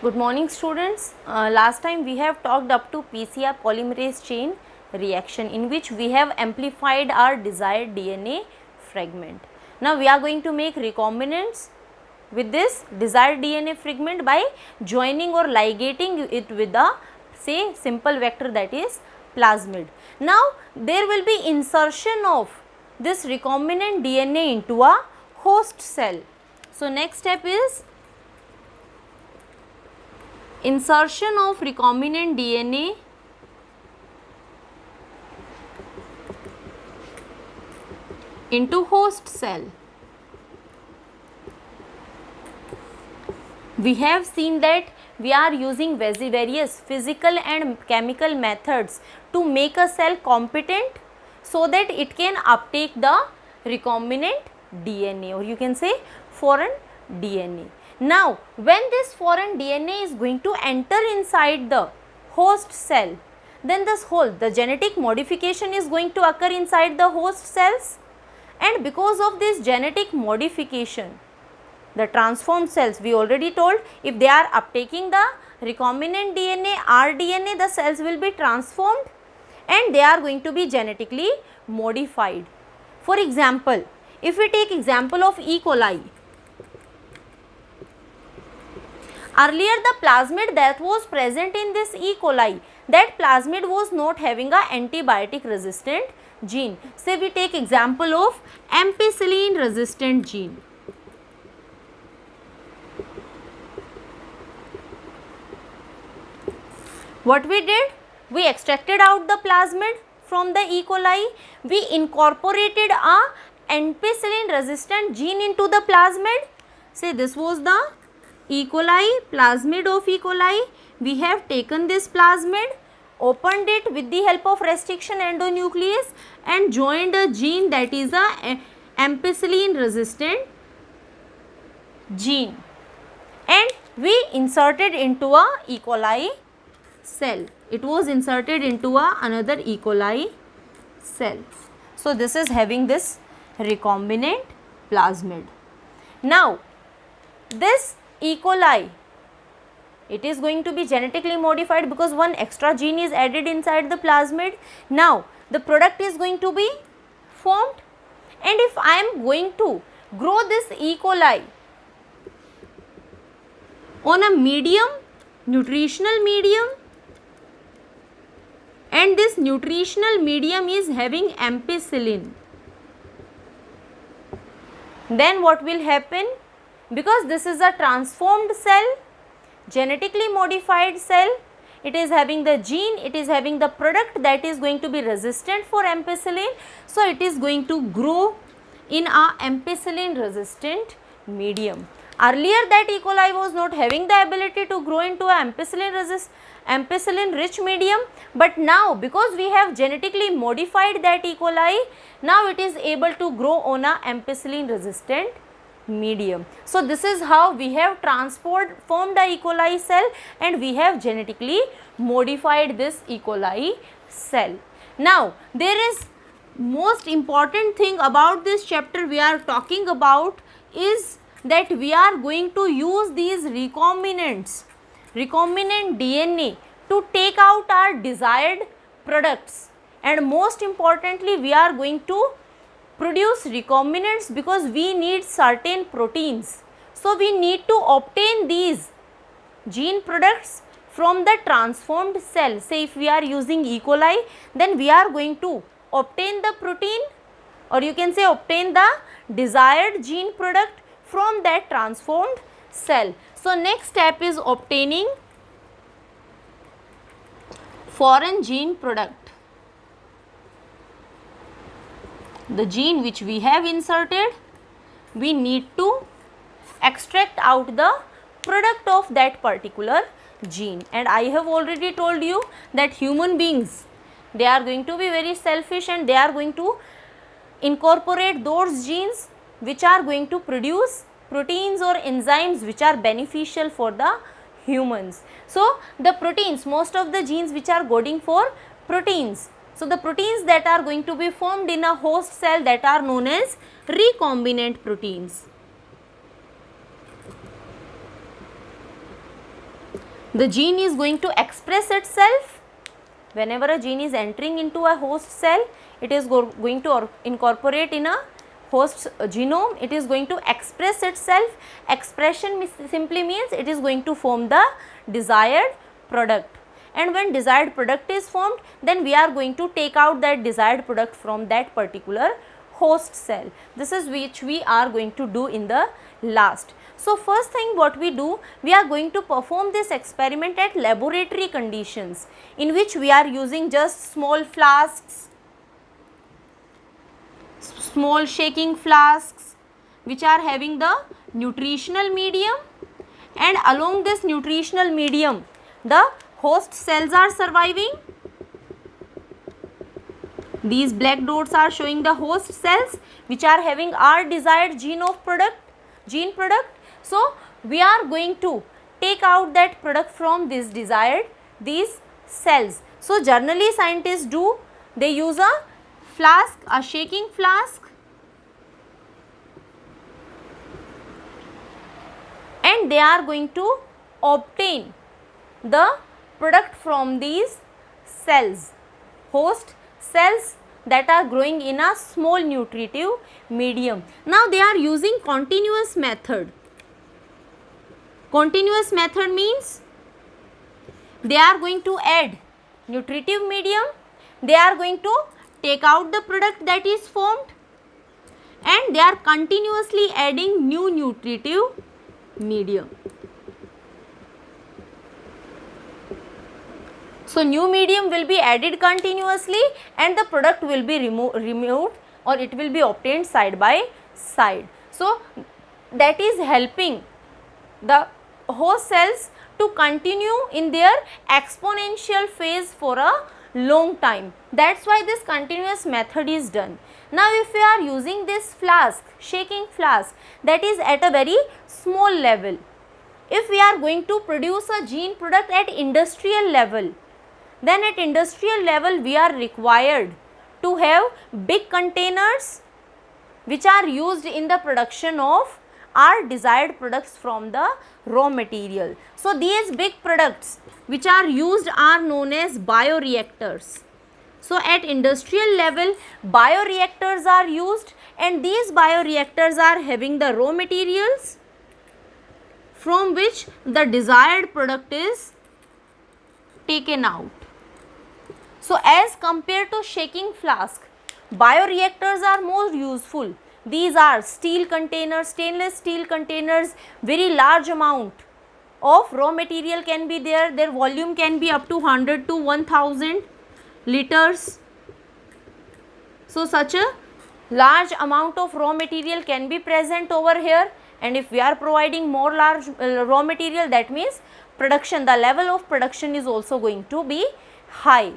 Good morning students. Last time we have talked up to PCR polymerase chain reaction in which we have amplified our desired DNA fragment. Now we are going to make recombinants with this desired DNA fragment by joining or ligating it with a say simple vector, that is plasmid. Now there will be insertion of this recombinant DNA into a host cell. So next step is insertion of recombinant DNA into host cell. We have seen that we are using various physical and chemical methods to make a cell competent so that it can uptake the recombinant DNA, or you can say foreign DNA. Now, when this foreign DNA is going to enter inside the host cell, then the genetic modification is going to occur inside the host cells, and because of this genetic modification, the transformed cells, we already told, if they are uptaking the recombinant DNA, rDNA, the cells will be transformed and they are going to be genetically modified. For example, if we take example of E. coli, earlier the plasmid that was present in this E. coli, that plasmid was not having a antibiotic resistant gene. Say we take example of ampicillin resistant gene. What we did? We extracted out the plasmid from the E. coli. We incorporated a ampicillin resistant gene into the plasmid. Say this was the E. coli, plasmid of E. coli. We have taken this plasmid, opened it with the help of restriction endonuclease and joined a gene that is a ampicillin resistant gene, and we inserted into a E. coli cell. It was inserted into another E. coli cell. So this is having this recombinant plasmid. Now this E. coli, it is going to be genetically modified because one extra gene is added inside the plasmid. Now the product is going to be formed, and if I am going to grow this E. coli on a medium, nutritional medium, and this nutritional medium is having ampicillin, then what will happen? Because this is a transformed cell, genetically modified cell, it is having the gene, it is having the product that is going to be resistant for ampicillin, so it is going to grow in a ampicillin resistant medium. Earlier that E. coli was not having the ability to grow into a ampicillin rich medium, but now because we have genetically modified that E. coli, now it is able to grow on a ampicillin resistant medium. So this is how we have formed a E. coli cell and we have genetically modified this E. coli cell. Now there is most important thing about this chapter we are talking about is that we are going to use these recombinant DNA to take out our desired products, and most importantly we are going to produce recombinants because we need certain proteins. So we need to obtain these gene products from the transformed cell. Say if we are using E. coli, then we are going to obtain the protein, or you can say obtain the desired gene product from that transformed cell. So next step is obtaining foreign gene product. The gene which we have inserted, we need to extract out the product of that particular gene, and I have already told you that human beings, they are going to be very selfish and they are going to incorporate those genes which are going to produce proteins or enzymes which are beneficial for the humans. So the proteins, most of the genes which are coding for proteins, so the proteins that are going to be formed in a host cell, that are known as recombinant proteins. The gene is going to express itself. Whenever a gene is entering into a host cell, it is going to incorporate in a host genome, it is going to express itself. Expression simply means it is going to form the desired product, and when desired product is formed, then we are going to take out that desired product from that particular host cell. This is which we are going to do in the last. So, first thing what we do, we are going to perform this experiment at laboratory conditions, in which we are using just small flasks, small shaking flasks which are having the nutritional medium, and along this nutritional medium the host cells are surviving. These black dots are showing the host cells which are having our desired gene product. So, we are going to take out that product from these cells. So, generally scientists do, they use a flask, a shaking flask, and they are going to obtain the product from these cells, host cells that are growing in a small nutritive medium. Now, they are using continuous method. Continuous method means they are going to add nutritive medium, they are going to take out the product that is formed, and they are continuously adding new nutritive medium. So, new medium will be added continuously and the product will be removed or it will be obtained side by side. So, that is helping the host cells to continue in their exponential phase for a long time. That is why this continuous method is done. Now, if we are using this flask, shaking flask, that is at a very small level. If we are going to produce a gene product at industrial level, then at industrial level we are required to have big containers which are used in the production of our desired products from the raw material. So, these big products which are used are known as bioreactors. So, at industrial level bioreactors are used, and these bioreactors are having the raw materials from which the desired product is taken out. So, as compared to shaking flask, bioreactors are more useful. These are steel containers, stainless steel containers, very large amount of raw material can be there, their volume can be up to 100 to 1000 liters. So, such a large amount of raw material can be present over here, and if we are providing more large raw material, that means production, the level of production is also going to be high.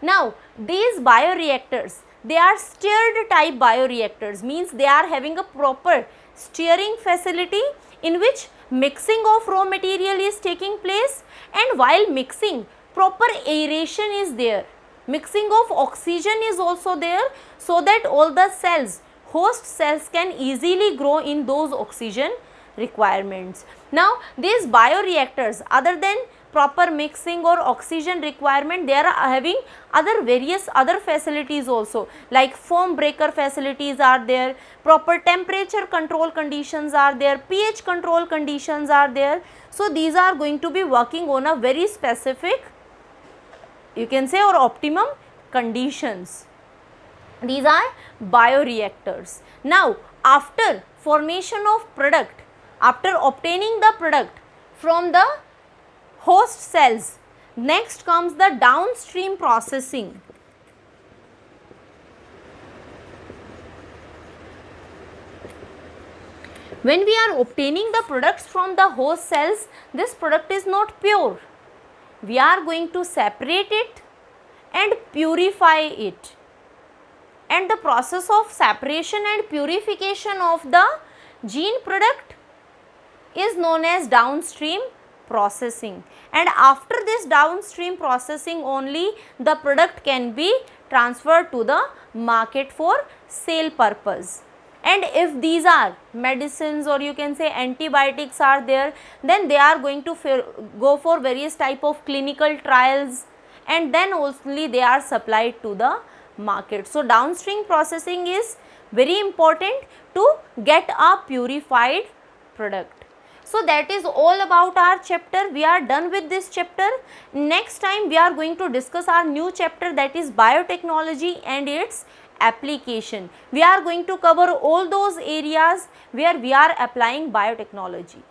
Now, these bioreactors, they are stirred type bioreactors, means they are having a proper stirring facility in which mixing of raw material is taking place, and while mixing proper aeration is there, mixing of oxygen is also there, so that all the cells, host cells can easily grow in those oxygen requirements. Now, these bioreactors, other than proper mixing or oxygen requirement, they are having various other facilities also, like foam breaker facilities are there, proper temperature control conditions are there, pH control conditions are there. So, these are going to be working on a very specific, you can say, or optimum conditions. These are bioreactors. Now, after formation of product, after obtaining the product from the host cells, next comes the downstream processing. When we are obtaining the products from the host cells, this product is not pure. We are going to separate it and purify it. And the process of separation and purification of the gene product is known as downstream processing, and after this downstream processing only the product can be transferred to the market for sale purpose. and if these are medicines or you can say antibiotics are there, then they are going to go for various type of clinical trials, and then only they are supplied to the market. So downstream processing is very important to get a purified product. So that is all about our chapter. We are done with this chapter. Next time we are going to discuss our new chapter, that is biotechnology and its application. We are going to cover all those areas where we are applying biotechnology.